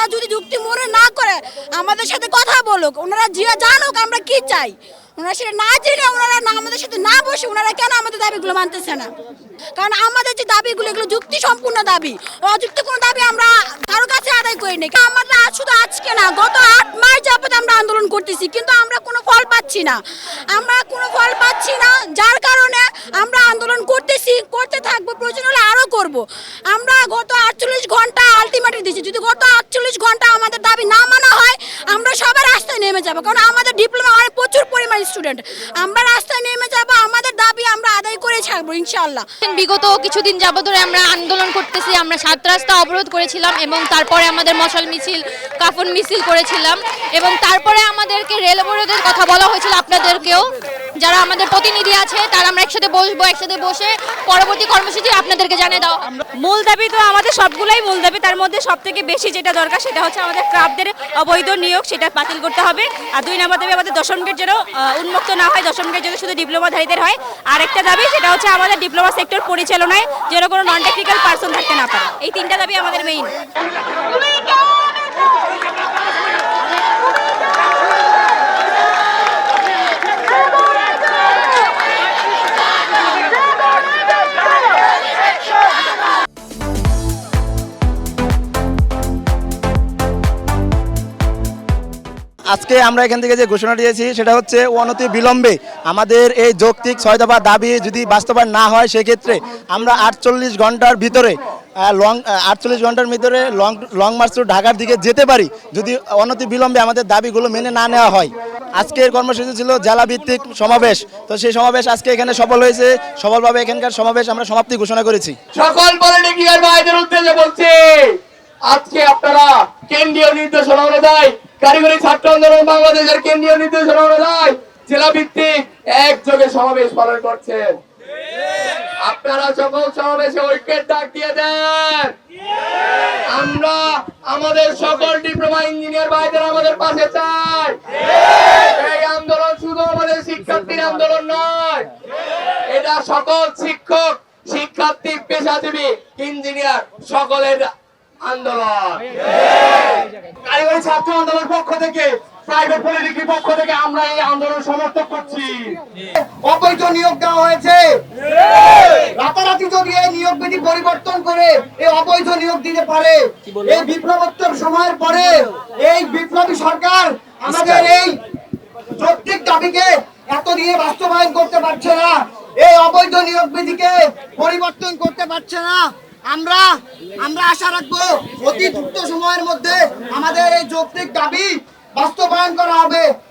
ওরা যদি যুক্তি মনে না করে আমাদের সাথে কথা বলুক, ওনারা জানুক আমরা কি চাই। ওনারা সেটা না জেনে ওনারা না আমাদের সাথে না বসে ওনারা কেন আমাদের দাবিগুলো মানতেছে না? কারণ আমাদের যে দাবিগুলো এগুলো যুক্তি সম্পূর্ণ দাবি, অযুক্তি কোনো দাবি আমরা কারো কাছে আদায় করিনি। আমরা শুধু আজকে না, গত 8 মাস যাবত আমরা আন্দোলন করতেছি, কিন্তু আমরা কোনো ফল পাচ্ছি না। যার কারণে আমরা আন্দোলন করতেছি, করতে থাকবো, প্রয়োজন হলে আরো করব। আমরা গত 48 ঘন্টা আলটিমেটাম দিয়েছি, যদি গত 48 ঘন্টা আমাদের দাবি না মানা হয় আমরা সবার রাস্তায় নেমে যাব। কারণ আমাদের ডিপ্লোমা অনেক প্রচুর পরিমাণ স্টুডেন্ট, আমরা রাস্তায় নেমে যাব, আমাদের দাবি আমরা আদায় করে ছাড়বো ইনশাআল্লাহ। বিগত কিছুদিন যাবত ধরে আমরা আন্দোলন করতেছি, আমরা 7 রাস্তা অবরোধ করেছিলাম এবং তারপরে আমাদের মশাল মিছিল, কাফন মিছিল করেছিলাম এবং তারপরে আমাদেরকে রেল অবরোধের কথা বলা হয়েছিল। আপনাদেরকেও যারা আমাদের প্রতিনিধি আছে তারা আমরা একসাথে বসবো, একসাথে বসে পরবর্তী কর্মসূচি আপনাদেরকে জানিয়ে দাও। মূল দাবি তো আমাদের সবগুলাই মূল দাবি, তার মধ্যে সবথেকে বেশি যেটা দরকার সেটা হচ্ছে আমাদের ক্রাফটদের অবৈধ নিয়োগ, সেটা বাতিল করতে হবে। আর 2 নম্বর দাবি আমাদের দশম গেট যেন উন্মুক্ত না হয়, দশম গেট যেন শুধু ডিপ্লোমাধারীদের হয়। আর একটা দাবি সেটা হচ্ছে আমাদের ডিপ্লোমা সেক্টর পরিচালনায় যেন কোনো নন টেকনিক্যাল পার্সন থাকতে না পারে। এই 3টা দাবি আমাদের মেইন। আজকে আমরা এখান থেকে যে ঘোষণা দিয়েছি সেটা হচ্ছে অনতি বিলম্বে আমাদের এই যৌক্তিক 6 দফা দাবি যদি বাস্তবায়ন না হয় সেক্ষেত্রে আমরা 48 ঘন্টার ভিতরে লং মার্চ টু ঢাকার দিকে যেতে পারি যদি অনতি বিলম্বে আমাদের দাবিগুলো মেনে না নেওয়া হয়। আজকের কর্মসূচি ছিল জেলা ভিত্তিক সমাবেশ, তো সেই সমাবেশ আজকে এখানে সফল হয়েছে। সফলভাবে এখানকার সমাবেশ আমরা সমাপ্তি ঘোষণা করেছি। সকল পলিটিক্যাল ভাইদের উদ্দেশ্যে বলছি, আজকে আপনারা কেন্দ্রীয় নির্দেশনা অনুযায়ী কারিগরি ছাত্র আন্দোলন বাংলাদেশের কেন্দ্রীয় নির্দেশনা অনুযায়ী জেলা ভিত্তিক একযোগে সমাবেশ পালন করছেন। আপনারা সকল সমাবেশে ঐক্যের ডাক দিয়ে দেন। আমরা আমাদের সকল ডিপ্লোমা ইঞ্জিনিয়ার ভাইদের আমাদের পাশে চাই। এই আন্দোলন শুধু আমাদের শিক্ষার্থীর আন্দোলন নয়, এটা সকল শিক্ষক, শিক্ষার্থী, পেশাজীবী, ইঞ্জিনিয়ার সকলের আন্দোলন। কারিগরি ছাত্র আন্দোলন পক্ষ থেকে, প্রাইভেট পলিটিক্যাল পক্ষ থেকে আমরা এই আন্দোলন সমর্থন করছি। অবৈধ নিয়োগ দেওয়া হয়েছে, রাতারাতি যদি এই নিয়োগ বিধি পরিবর্তন করে এই অবৈধ নিয়োগ দিতে পারে, এই বিপ্লবোত্তর সময়ের পরে এই বিপ্লবী সরকার আমাদের এই যৌক্তিক দাবিকে এত দিয়ে বাস্তবায়ন করতে পারছে না, এই অবৈধ নিয়োগ বিধিকে পরিবর্তন করতে পারছে না। আমরা আশা রাখবো অতি দ্রুত সময়ের মধ্যে আমাদের এই যৌক্তিক দাবি বাস্তবায়ন করা হবে।